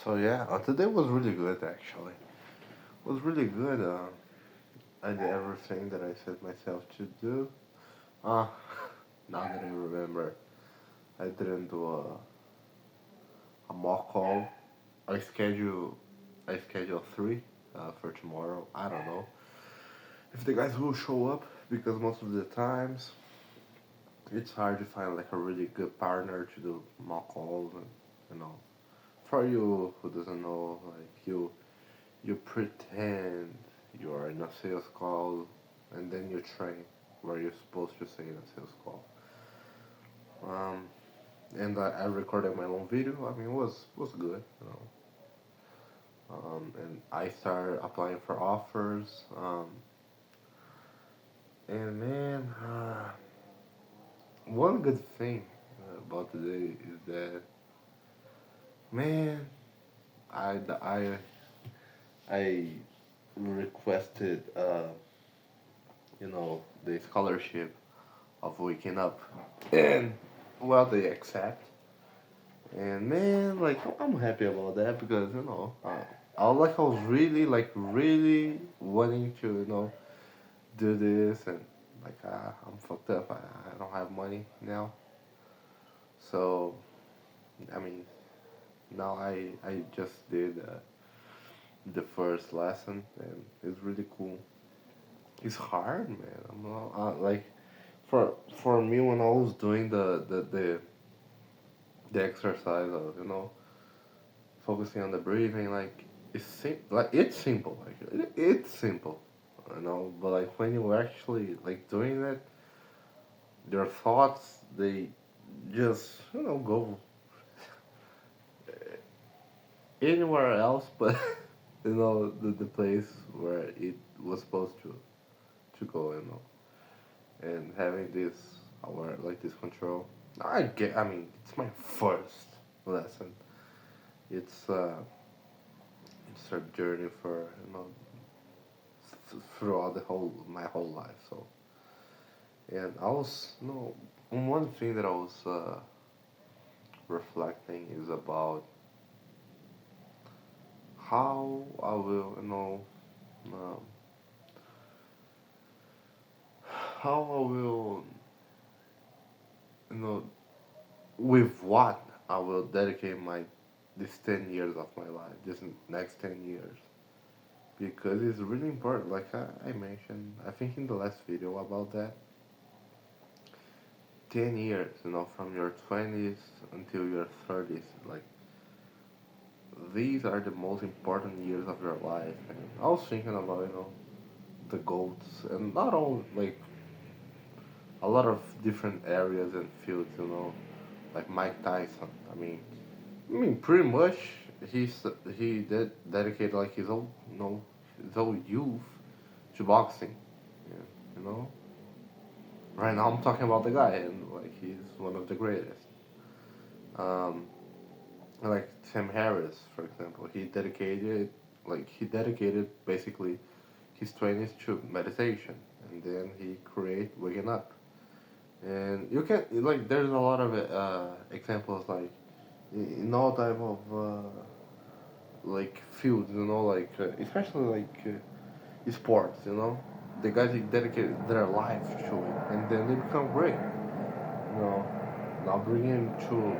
So yeah, today was really good actually. It was really good. I did everything that I set myself to do. Uh, now that I remember, I didn't do a mock call. I schedule I schedule three for tomorrow. I don't know if the guys will show up because most of the times it's hard to find like a really good partner to do mock calls and you know. For you who doesn't know, like you pretend you are in a sales call and then you train where you're supposed to say in a sales call. Um, and I recorded my own video. I mean, it was good, you know. And I started applying for offers. And man, one good thing about today is that man, I I I requested the scholarship of waking up, and well, they accept. And man, like I'm happy about that because I was really wanting to do this and like I'm fucked up. I don't have money now, so I mean now I just did the first lesson and it's really cool. It's hard, man. I'm not like for me when I was doing the exercise of focusing on the breathing, like it's simple, like it's simple, but like when you actually like doing it, your thoughts they just go anywhere else but the place where it was supposed to go, and having this aware like this control. I mean it's my first lesson. It's it's a journey for throughout the whole my whole life. So, and I was one thing that I was reflecting is about how I will um, how I will you know with what I will dedicate my this 10 years of my life, this next 10 years, because it's really important. Like I mentioned, I think in the last video about that, 10 years, from your 20s until your 30s, like these are the most important years of your life. And I was thinking about the goats and not all like a lot of different areas and fields, like Mike Tyson. I mean, pretty much he dedicated like his whole his whole youth to boxing. Yeah, you know. Right now I'm talking about the guy, and like he's one of the greatest. Um, like Sam Harris, for example, he dedicated basically his 20s to meditation, and then he create waking up. And you can like there's a lot of examples like in all type of like fields, like especially like sports, the guys that dedicated their life to it, and then they become great. You know, now bringing to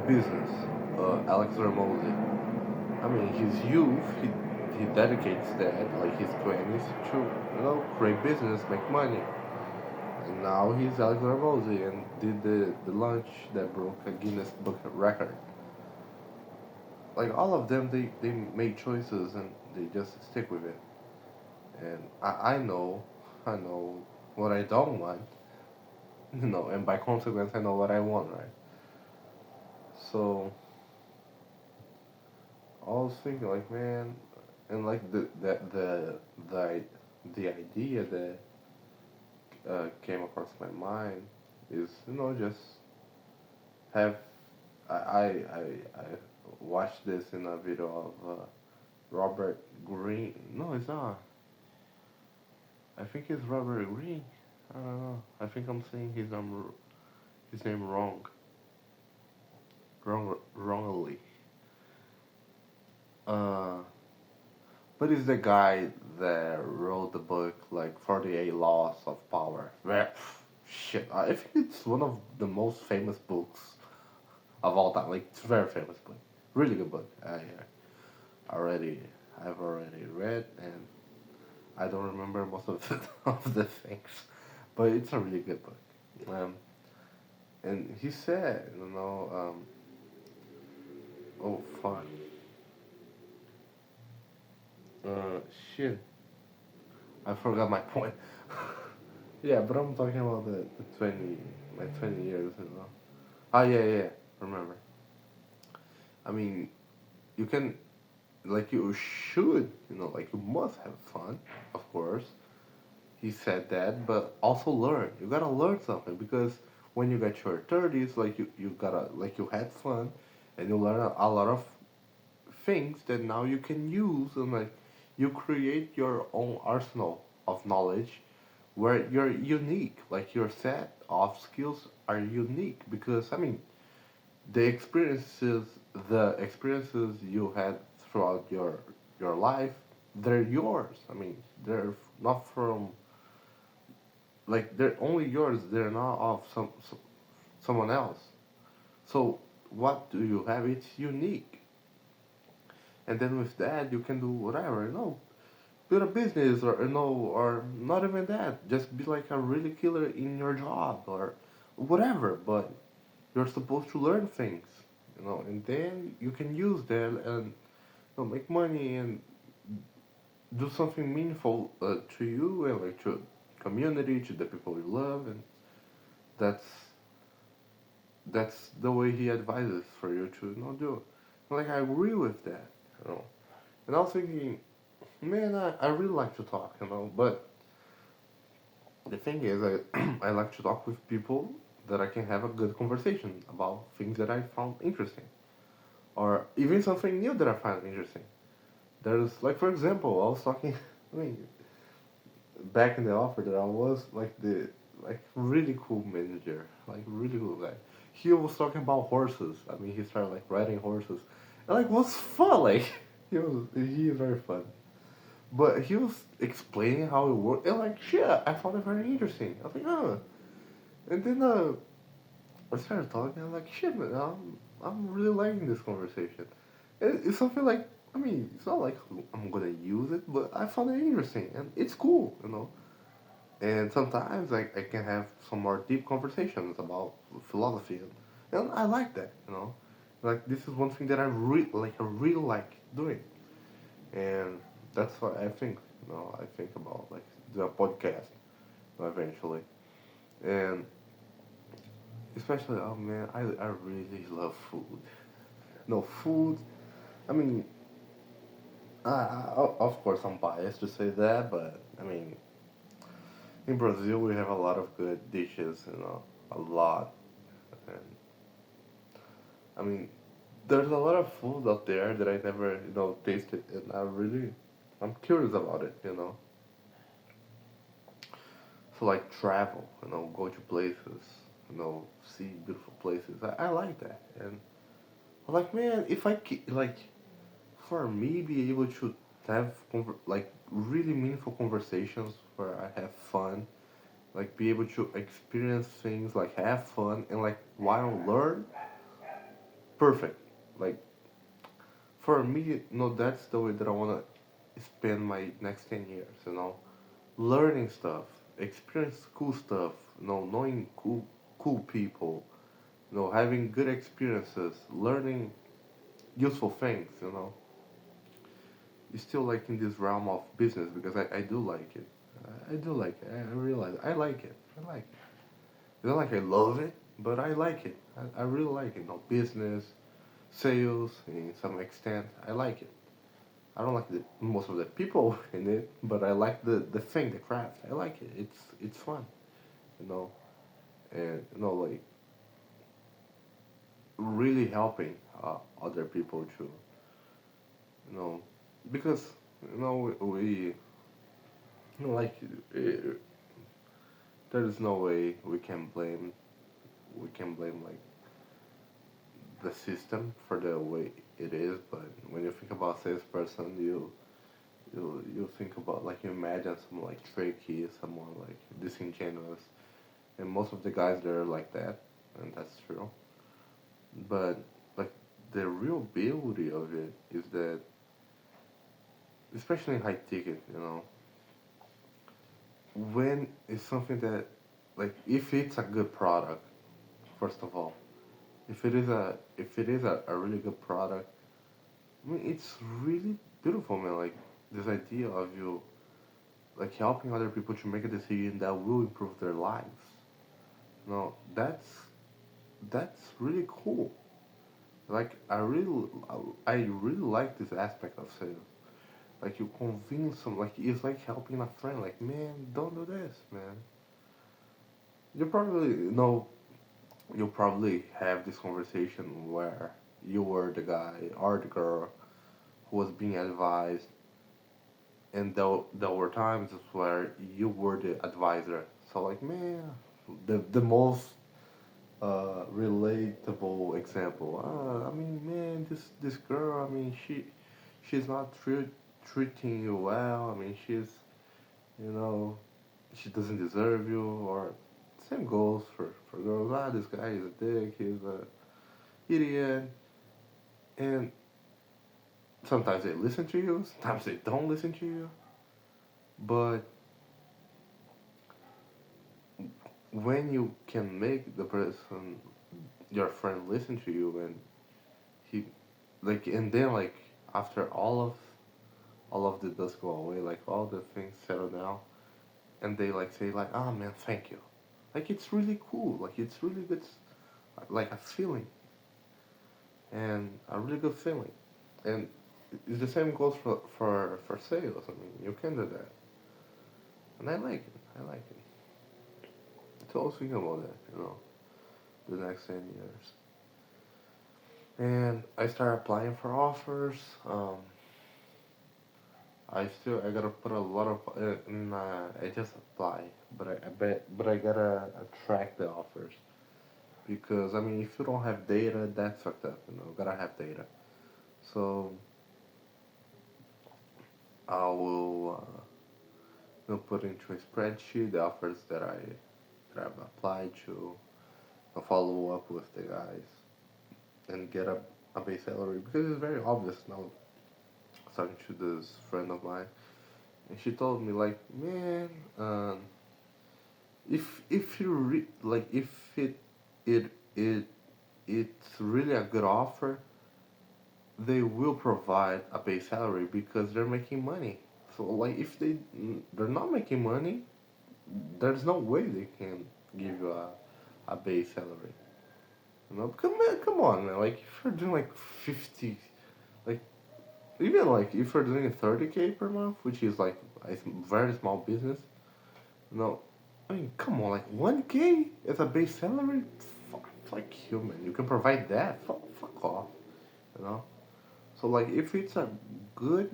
business, Alex Ramosi. I mean, his youth, he dedicates that, like his 20s, to create business, make money. And now he's Alex Ramosi and did the lunch that broke a Guinness Book record. Like all of them, they made choices and they just stick with it. And I know what I don't want, and by consequence, I know what I want, right? So I was thinking, like, man, and like the the idea that came across my mind is, just have I watched this in a video of Robert Green. No, it's not. I think it's Robert Green. I don't know. I think I'm saying his name wrongly. but it's the guy that wrote the book like 48 Laws of Power. Where, shit, I think it's one of the most famous books of all time. Like it's a very famous book, really good book. Already, I've already read, and I don't remember most of of the things, but it's a really good book. And he said, oh fuck, shit, I forgot my point. Yeah, but I'm talking about the 20, my 20 years, Ah, yeah, yeah, remember. I mean, you can, like, you should, like, you must have fun, of course. He said that, but also learn. You gotta learn something because when you get your 30s, like, you gotta, like, you had fun and you learn a lot of things that now you can use and, like, you create your own arsenal of knowledge where you're unique. Like, your set of skills are unique because, I mean, the experiences the experiences you had throughout your life, they're yours. I mean, they're not from, like, they're only yours, they're not of someone else. So what do you have? It's unique. And then with that you can do whatever, build a business, or or not even that, just be like a really killer in your job or whatever. But you're supposed to learn things, and then you can use them and make money and do something meaningful to you and like to community, to the people you love, and that's that's the way he advises for you to do. Like, I agree with that, And I was thinking, man, I really like to talk, but the thing is, I like to talk with people that I can have a good conversation about things that I found interesting, or even something new that I find interesting. There's, like, for example, I was talking, I mean, back in the offer that I was like the like really cool manager, like really cool guy. He was talking about horses. I mean, he started like riding horses, and like was fun. Like he is very fun. But he was explaining how it worked, and like shit, I found it very interesting. I was like, oh, and then I started talking. I'm like, shit, man, I'm really liking this conversation. It's something like, I mean, it's not like I'm gonna use it, but I found it interesting and it's cool. And sometimes I can have some more deep conversations about philosophy, and I like that. Like, this is one thing that I really like doing, and that's what I think. I think about like the podcast eventually, and especially, oh man, I really love food. No food. I mean, of course I'm biased to say that, but I mean, in Brazil we have a lot of good dishes, a lot. And I mean, there's a lot of food out there that I never, tasted, and I'm curious about it. So, like, travel, go to places, see beautiful places. I like that, and I'm like, man, if like, for me, be able to have like really meaningful conversations where I have fun, like be able to experience things, like have fun, and like while learn, perfect. Like, for me, that's the way that I wanna spend my next 10 years. Learning stuff, experience cool stuff, knowing cool people, having good experiences, learning useful things. It's still like in this realm of business because I do like it. I do like it. I realize I like it. I like it. It's not like I love it, but I like it. I really like it. Business, sales, in some extent, I like it. I don't like most of the people in it, but I like the thing, the craft. I like it. It's fun, you know, and like really helping other people too, you know, because we like uh, there is no way we can blame like the system for the way it is. But when you think about salesperson, You think about like you imagine someone like tricky, someone like disingenuous, and most of the guys they're like that, and that's true. But like the real beauty of it is that, especially in high ticket, when it's something that, like, if it's a good product, first of all, if it is a really good product, I mean, it's really beautiful, man. Like this idea of you like helping other people to make a decision that will improve their lives. No, that's really cool. Like I really like this aspect of sales. Like you convince them, like it's like helping a friend. Like, man, don't do this, man. You probably know you'll probably have this conversation where you were the guy or the girl who was being advised, and there were times where you were the advisor. So like, man, the most relatable example. I mean, man, this girl. I mean, she's not treating you well. I mean, you know, she doesn't deserve you. Or same goes for girls. This guy is a dick. He's a idiot. And sometimes they listen to you. Sometimes they don't listen to you. But when you can make the person, your friend, listen to you, and he like, and then like after all of the dust go away, like all the things settle down, and they like say like, "Ah, man, thank you." Like it's really cool. Like it's really good, like a feeling, and a really good feeling, and it's the same goes for sales. I mean, you can do that, and I like it. I like it. So I was thinking about that, the next 10 years, and I started applying for offers. I gotta put a lot of I just apply, but I gotta track the offers, because I mean if you don't have data, that's fucked up. Gotta have data. So I will put into a spreadsheet the offers that I've applied to. I'll follow up with the guys and get a base salary, because it's very obvious now. Talking to this friend of mine, and she told me like, man, if you like if it it it's really a good offer, they will provide a base salary because they're making money. So like if they're not making money, there's no way they can give you a base salary. Come on, man. Like if you're doing like 50, like even like if you're doing 30K per month, which is like a very small business. No, I mean, come on, like 1K as a base salary? Fuck you, man. You can provide that? Fuck off, you know? So, like, if it's a good,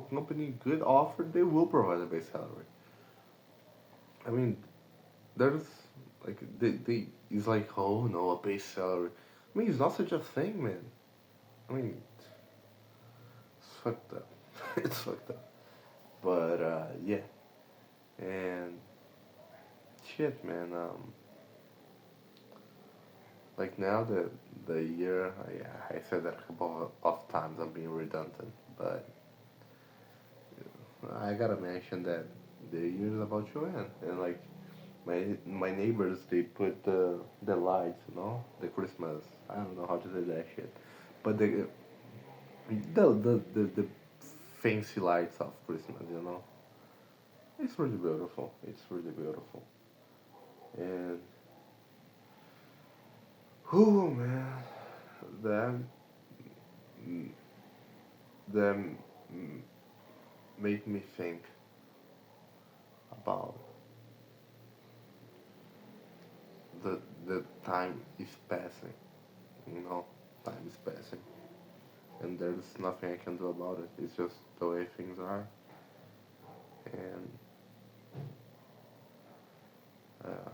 company, good offer, they will provide a base salary. I mean, there's, like, it's like, oh no, a base salary. I mean, it's not such a thing, man. I mean, it's fucked up. It's fucked up. But, yeah. And, shit, man, like now the year, I said that a couple of times. I'm being redundant, but I gotta mention that the year is about to end, and like my neighbors, they put the lights, the Christmas. I don't know how to say that shit, but the fancy lights of Christmas, it's really beautiful. It's really beautiful, and oh man, them them made me think about the the time is passing, you know, time is passing, and there's nothing I can do about it. It's just the way things are, and uh,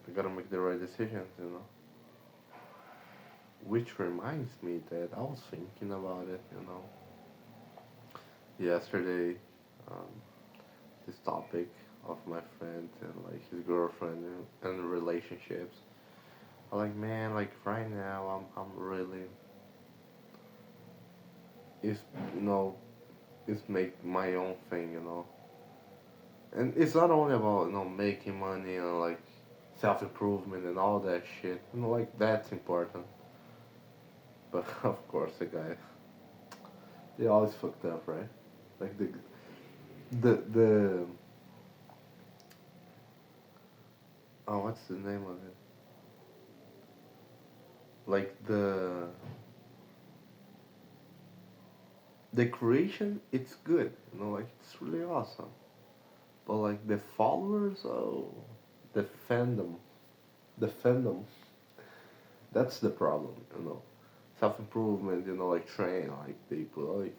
I gotta make the right decisions. Which reminds me that I was thinking about it. yesterday, um, this topic of my friend and like his girlfriend and relationships. I'm like, man, like right now, I'm really is you know is make my own thing, and it's not only about making money and like self improvement and all that shit. Like that's important, but of course the guy they always fucked up, right? Like the oh, what's the name of it? Like the creation, it's good, like it's really awesome. But like the followers, oh, the fandom, the fandom, that's the problem, Self improvement, like train, like people, like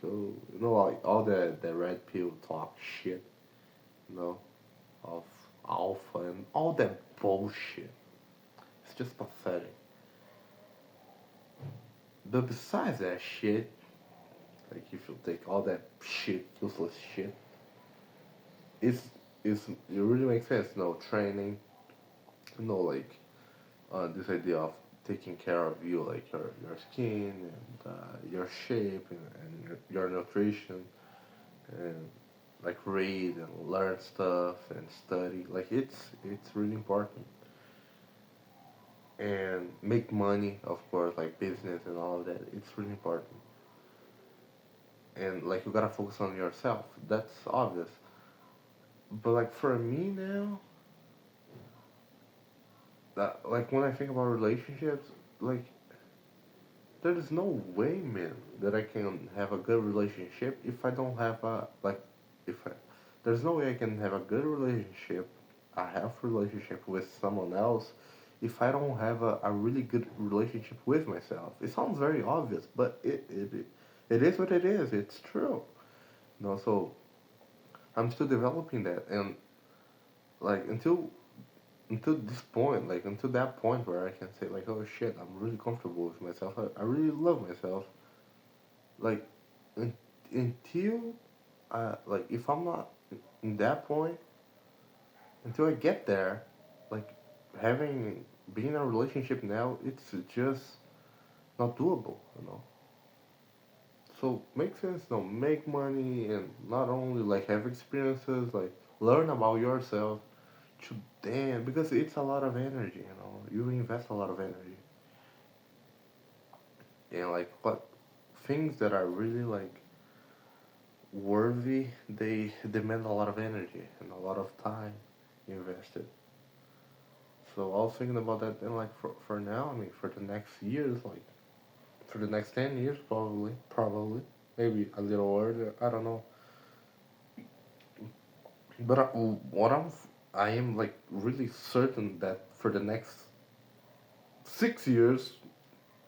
like all the red pill talk shit, you know, of alpha and all that bullshit. It's just pathetic. But besides that shit, like if you take all that shit, useless shit, it's it really makes sense. Training, like this idea of taking care of you, like your skin and your shape and your nutrition, and like read and learn stuff and study. Like it's really important. And make money, of course, like business and all of that. It's really important. And like you gotta focus on yourself. That's obvious. But like for me now, that like when I think about relationships, like there is no way, man, that I can have a good relationship if I don't have a like if I there's no way I can have a good relationship, a healthy relationship with someone else if I don't have a really good relationship with myself. It sounds very obvious, but it is what it is. It's true. So I'm still developing that, and like until this point, like until that point where I can say like, oh shit, I'm really comfortable with myself. I really love myself. Like un- until like if I'm not in that point, until I get there, like having being in a relationship now, it's just not doable. So make sense. No, make money and not only like have experiences, like learn about yourself. To damn, because it's a lot of energy. You invest a lot of energy, and like what things that are really like worthy, they demand a lot of energy and a lot of time invested. So I was thinking about that, and like for now, I mean, for the next years, like for the next 10 years, probably, maybe a little earlier. I don't know, but I am like really certain that for the next 6 years,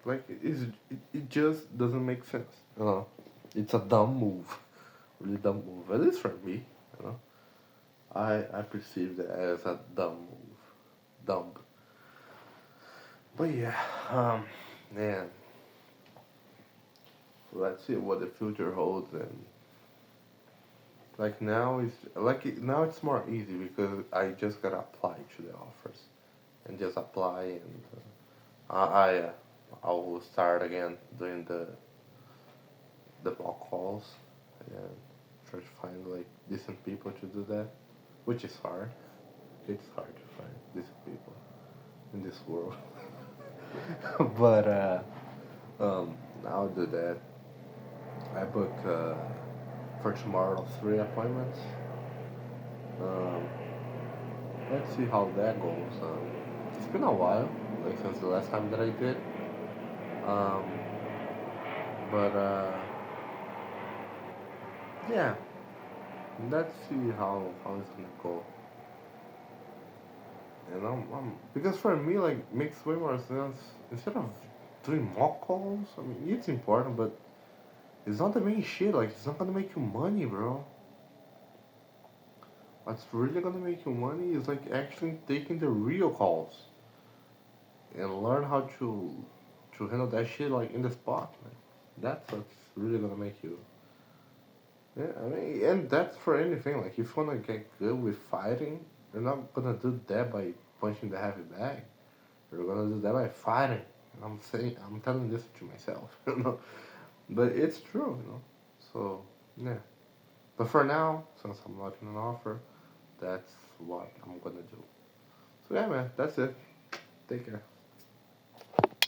like it just doesn't make sense. It's a dumb move, really dumb move. At least for me, you know. I perceive that as a dumb move, dumb. But yeah, man, let's see what the future holds. And like now it's more easy because I just gotta apply to the offers and just apply, and I will start again doing the mock calls and try to find like decent people to do that, which is hard. It's hard to find decent people in this world. But I'll do that. I book for tomorrow 3 appointments. Um, let's see how that goes. It's been a while, like since the last time that I did. Um, but yeah, let's see how it's gonna go. And because for me, like makes way more sense instead of doing mock calls. I mean, it's important, but it's not the main shit. Like it's not gonna make you money, bro. What's really gonna make you money is like actually taking the real calls and learn how to handle that shit like in the spot. Like, that's what's really gonna make you Yeah, I mean, and that's for anything. Like, if you wanna get good with fighting, you're not gonna do that by punching the heavy bag. You're gonna do that by fighting. And I'm telling this to myself, But it's true, So, yeah. But for now, since I'm not in an offer, that's what I'm gonna do. So yeah, man, that's it. Take care.